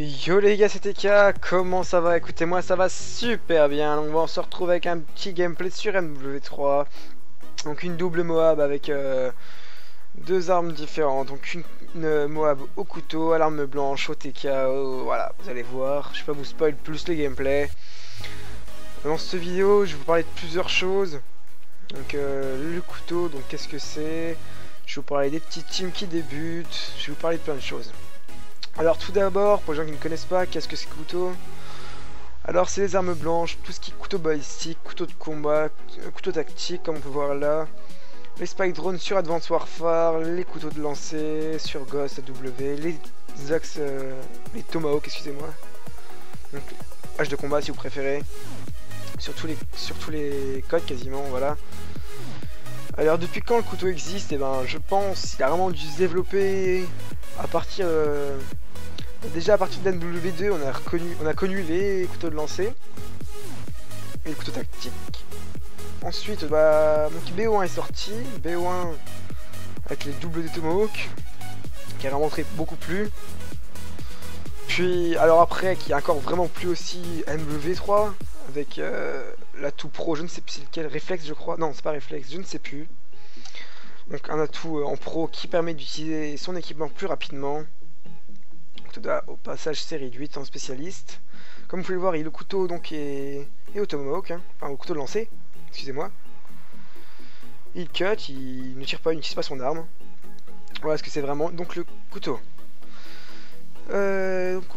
Yo les gars, c'était K, comment ça va? Écoutez, moi ça va super bien. On va se retrouver avec un petit gameplay sur MW3. Donc une double Moab avec deux armes différentes. Donc une Moab au couteau, à l'arme blanche, au TK. Voilà, vous allez voir. Je vais pas vous spoil plus le gameplay. Dans cette vidéo, je vais vous parler de plusieurs choses. Donc le couteau, donc qu'est-ce que c'est? Je vais vous parler des petits teams qui débutent. Je vais vous parler de plein de choses. Alors tout d'abord, pour les gens qui ne connaissent pas, qu'est-ce que c'est que couteau? Alors c'est les armes blanches, tout ce qui est couteau balistique, couteau de combat, couteau tactique comme on peut voir là, les spike drones sur Advanced Warfare, les couteaux de lancer sur Ghost AW, les axes, les tomahawks, excusez-moi, donc hache de combat si vous préférez, sur tous les codes quasiment, voilà. Alors depuis quand le couteau existe? Et ben je pense qu'il a vraiment dû se développer à partir déjà à partir de NW2 on a connu les couteaux de lancer et les couteaux tactiques. Ensuite bah donc BO1 est sorti, BO1 avec les doubles des Tomahawk qui a vraiment très beaucoup plu. Puis alors après qui a encore vraiment plu aussi NW3 avec l'atout pro, je ne sais plus c'est lequel, réflexe je crois, non c'est pas réflexe, je ne sais plus. Donc un atout en pro qui permet d'utiliser son équipement plus rapidement. Au passage c'est réduit en spécialiste. Comme vous pouvez le voir, le couteau donc est au tomahawk, hein, enfin au couteau de lancer, excusez-moi. Il cut, il ne tire pas, il n'utilise pas son arme. Voilà ce que c'est vraiment donc le couteau. Donc,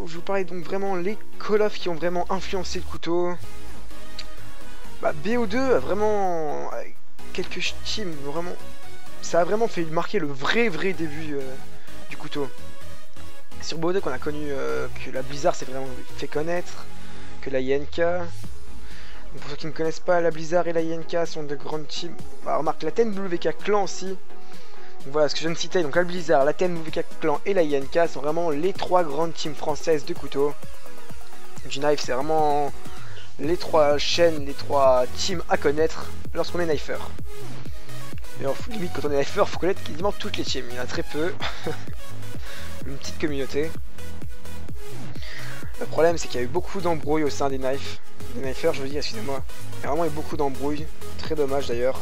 je vous parlais donc vraiment les Call of qui ont vraiment influencé le couteau. Bah, BO2 a vraiment quelques teams vraiment, ça a vraiment fait marquer le vrai début du couteau. Sur BO2 qu'on a connu que la Blizzard s'est vraiment fait connaître, que la INK. Donc pour ceux qui ne connaissent pas, la Blizzard et la INK sont de grandes teams. Bah, remarque la TNWK Clan aussi. Donc voilà ce que je viens de citer, donc la Blizzard, la TNWK Clan et la INK sont vraiment les trois grandes teams françaises de couteau. G-Knife c'est vraiment les trois chaînes, les trois teams à connaître lorsqu'on est knifer. Et alors, limite quand on est knifer, faut connaître quasiment toutes les teams, il y en a très peu. Une petite communauté. Le problème c'est qu'il y a eu beaucoup d'embrouilles au sein des knifers, je veux dire, excusez-moi. Il y a vraiment eu beaucoup d'embrouilles, très dommage d'ailleurs.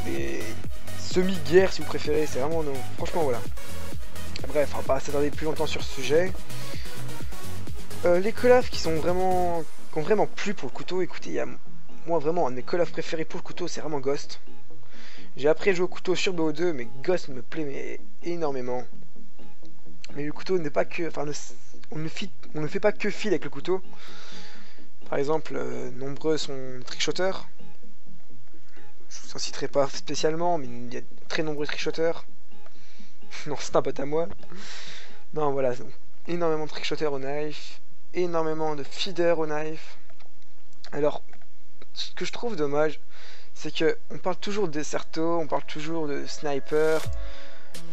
Des semi-guerres si vous préférez, c'est vraiment non. Franchement voilà. Bref, on va pas s'attarder plus longtemps sur ce sujet. Les Call of qui ont vraiment plu pour le couteau, écoutez, il y a moi vraiment un de mes Call of préférés pour le couteau, c'est vraiment Ghost. J'ai appris à jouer au couteau sur BO2, mais Ghost me plaît mais énormément. Mais le couteau n'est pas que, enfin, on ne fait pas que fil avec le couteau. Par exemple, nombreux sont trickshotters. Je vous en citerai pas spécialement, mais il y a très nombreux trickshotters. Non, c'est un pote à moi. Non, voilà, énormément de trickshotters au knife, énormément de feeders au knife. Alors, ce que je trouve dommage, c'est que on parle toujours de Certo, on parle toujours de sniper,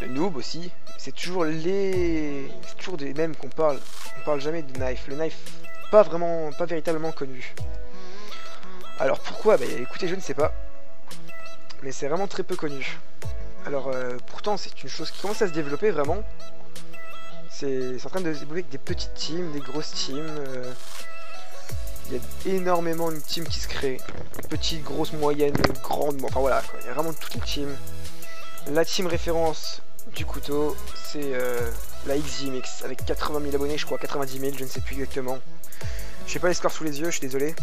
de noob aussi. C'est toujours des mêmes qu'on parle. On parle jamais de knife. Le knife, pas véritablement connu. Alors pourquoi? Bah écoutez, je ne sais pas. Mais c'est vraiment très peu connu. Alors pourtant c'est une chose qui commence à se développer vraiment. C'est en train de se développer avec des petites teams, des grosses teams. Il y a énormément de teams qui se créent. Petites, grosses, moyennes, grandes, enfin voilà quoi. Il y a vraiment toutes les teams. La team référence du couteau, c'est la XGMX avec 80 000 abonnés, je crois, 90 000, je ne sais plus exactement. Je n'ai pas les scores sous les yeux, je suis désolé.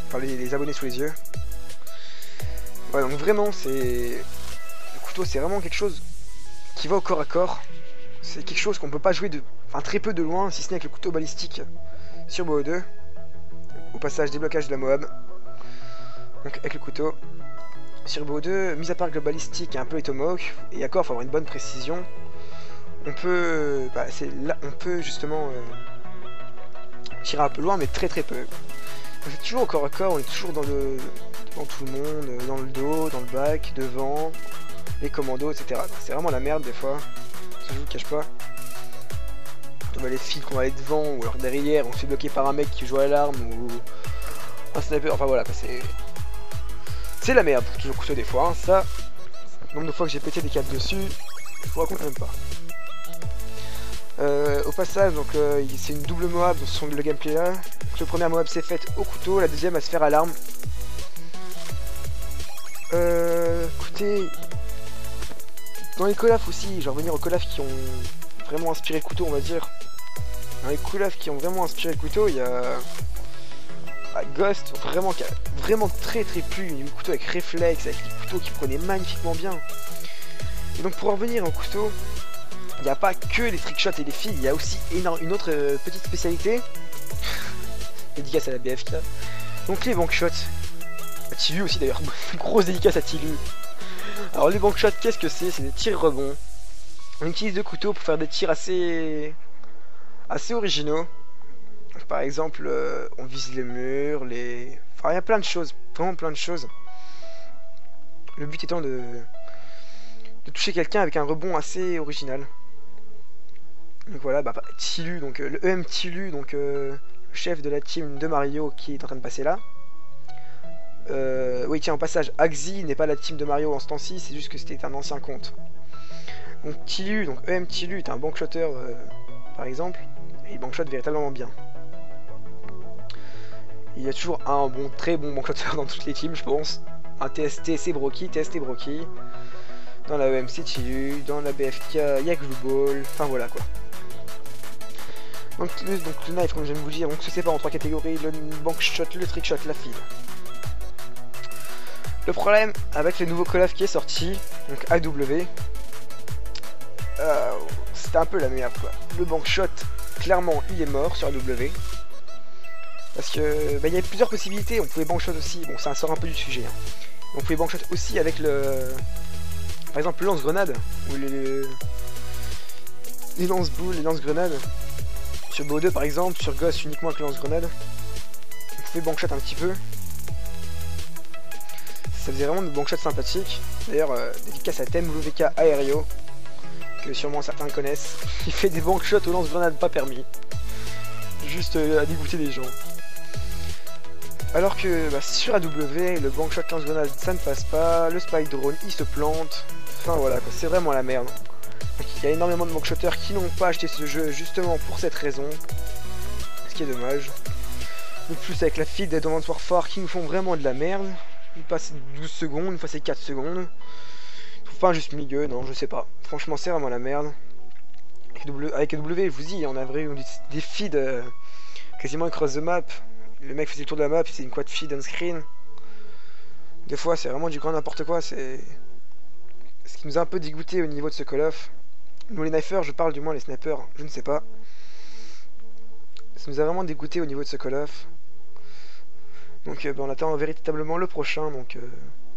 Enfin, les abonnés sous les yeux. Voilà, donc vraiment, le couteau, c'est vraiment quelque chose qui va au corps à corps. C'est quelque chose qu'on peut pas jouer très peu de loin, si ce n'est avec le couteau balistique sur BO2. Au passage, déblocage de la Moab. Donc avec le couteau. Sur BO2, mis à part que le balistique et un peu les tomahawks, et encore, il faut avoir une bonne précision. On peut, on peut justement tirer un peu loin, mais très peu. C'est toujours au corps à corps, on est toujours devant tout le monde, dans le dos, dans le back, devant, les commandos, etc. C'est vraiment la merde des fois, je vous cache pas. On va les fils qu'on va aller devant, ou alors derrière, on se fait bloquer par un mec qui joue à l'arme, ou un sniper, enfin voilà, c'est la merde pour toujours couteau des fois, hein. Ça, le nombre de fois que j'ai pété des câbles dessus, je vous raconte même pas. Au passage, donc c'est une double Moab sur le gameplay là. Donc, le premier Moab s'est fait au couteau, la deuxième à se faire à l'arme. Écoutez, dans les collabs aussi, je vais revenir aux collabs qui ont vraiment inspiré le couteau, on va dire. Dans les collabs qui ont vraiment inspiré le couteau, il y a Ghost, vraiment qui a vraiment très plu, une couteau avec réflexe, avec des couteaux qui prenaient magnifiquement bien. Et donc pour en revenir au couteau, il n'y a pas que les trickshots et les fils, il y a aussi une autre petite spécialité. Dédicace à la BFK. Donc les bankshots. À Tilu aussi d'ailleurs, grosse dédicace à Tilu. Alors les bankshots, qu'est-ce que c'est? C'est des tirs rebonds. On utilise deux couteaux pour faire des tirs assez originaux. Donc, par exemple, on vise les murs, Enfin, il y a plein de choses, vraiment plein de choses. Le but étant de toucher quelqu'un avec un rebond assez original. Donc voilà, Tilu, donc le EM Tilu, donc le chef de la team de Mario qui est en train de passer là. Oui, tiens, en passage, Axi n'est pas la team de Mario en ce temps-ci, c'est juste que c'était un ancien compte. Donc Tilu, donc EM Tilu est un bankshotter par exemple, et il bankshot véritablement bien. Il y a toujours un très bon bankshotter dans toutes les teams, je pense. Un TST, c'est Brocky, TST Brocky. Dans la EM, c'est Tilu, dans la BFK, il y a Glueball, enfin voilà quoi. Donc le knife, comme je viens de vous dire, donc se sépare en trois catégories, le bankshot, le trickshot, la file. Le problème avec le nouveau Call of qui est sorti, donc AW, c'était un peu la merde quoi. Le bankshot, clairement, il est mort sur AW. Parce que il y avait plusieurs possibilités, on pouvait bankshot aussi, bon ça sort un peu du sujet. Hein. On pouvait bankshot aussi avec par exemple le lance-grenade, ou les lance-boules, les lance-grenades. Sur BO2 par exemple, sur Ghost uniquement avec le lance-grenade. On pouvait bankshot un petit peu. Ça faisait vraiment de bankshot sympathiques. D'ailleurs, dédicace à TMWK Aéreo, que sûrement certains connaissent. Il fait des bankshots au lance-grenade pas permis. Juste à dégoûter les gens. Alors que sur AW, le bankshot lance-grenade ça ne passe pas, le spike drone il se plante, enfin voilà quoi, c'est vraiment la merde. Donc, il y a énormément de bankshotters qui n'ont pas acheté ce jeu justement pour cette raison, ce qui est dommage. De plus avec la feed d'Advanced Warfare qui nous font vraiment de la merde, ils passent 12 secondes, une fois c'est 4 secondes. Je trouve pas un juste milieu, non je sais pas, franchement c'est vraiment la merde. Avec AW je vous dis, on a vraiment des feeds quasiment across the map. Le mec faisait le tour de la map, c'est une quad feed on screen. Des fois c'est vraiment du grand n'importe quoi, c'est ce qui nous a un peu dégoûté au niveau de ce Call of. Nous les knifers, je parle du moins les snipers, je ne sais pas. Ça nous a vraiment dégoûté au niveau de ce Call of. Donc on attend véritablement le prochain, donc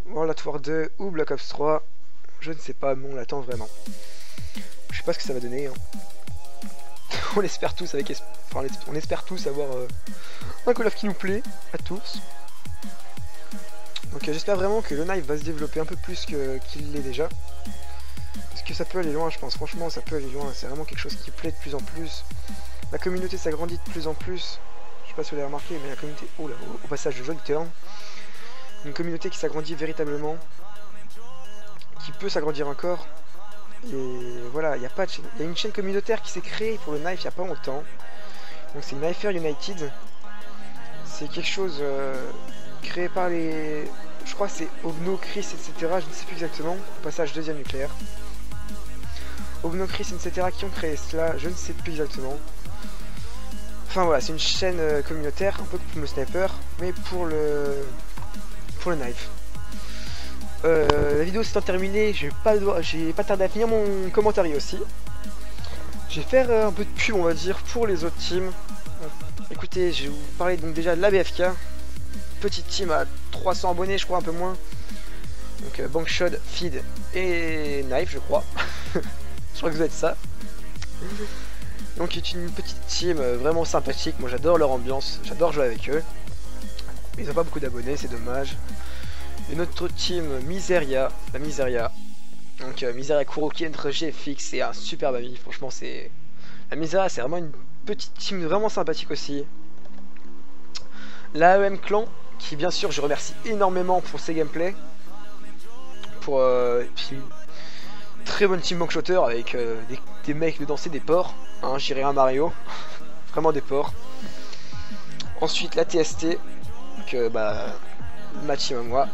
World at War 2 ou Black Ops 3. Je ne sais pas, mais on l'attend vraiment. Je sais pas ce que ça va donner. Hein. On l'espère tous avec on espère tous avoir un Call of qui nous plaît à tous. Donc j'espère vraiment que le knife va se développer un peu plus qu'il l'est déjà. Parce que ça peut aller loin je pense, franchement ça peut aller loin, c'est vraiment quelque chose qui plaît de plus en plus. La communauté s'agrandit de plus en plus. Je sais pas si vous l'avez remarqué mais la communauté, oh là, au passage de joli terme. Une communauté qui s'agrandit véritablement. Qui peut s'agrandir encore. Et voilà, il y a une chaîne communautaire qui s'est créée pour le knife il n'y a pas longtemps. Donc c'est Knifer United. C'est quelque chose créé par les... Je crois que c'est Ogno, Chris, etc. Je ne sais plus exactement. Au passage deuxième nucléaire. Ogno, Chris, etc. qui ont créé cela, je ne sais plus exactement. Enfin voilà, c'est une chaîne communautaire, un peu comme le sniper, mais pour le knife. La vidéo s'étant terminée, j'ai pas tardé à finir mon commentaire aussi. Je vais faire un peu de pub on va dire pour les autres teams. Écoutez, je vais vous parler donc déjà de la BFK. Petite team à 300 abonnés je crois, un peu moins. Donc Bankshot, Feed et Knife je crois. Je crois que vous êtes ça. Donc c'est une petite team vraiment sympathique, moi j'adore leur ambiance, j'adore jouer avec eux. Ils n'ont pas beaucoup d'abonnés, c'est dommage. Et notre team Miseria, la Miseria. Donc Miseria Kuroki entre GFX, c'est un superbe ami, franchement c'est... La Miseria c'est vraiment une petite team vraiment sympathique aussi. La AEM Clan, qui bien sûr je remercie énormément pour ses gameplays. très bonne team Bankshooter avec des mecs dedans, c'est des porcs. Hein, j'irai un Mario. Vraiment des porcs. Ensuite la TST, que bah ma team à moi.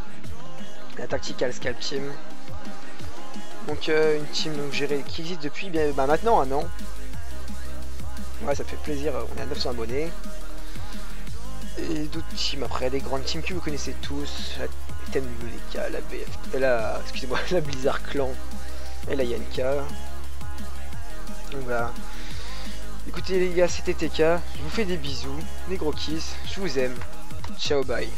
La Tactical Scalp Team. Donc une team donc, gérée qui existe depuis bah, maintenant un an. Ouais, ça fait plaisir, on est à 900 abonnés. Et d'autres teams après, des grandes teams que vous connaissez tous. La TMWK, la BF, excusez-moi, la Blizzard Clan et la Yanka. Donc voilà. Écoutez les gars, c'était TK, je vous fais des bisous, des gros kiss, je vous aime. Ciao, bye.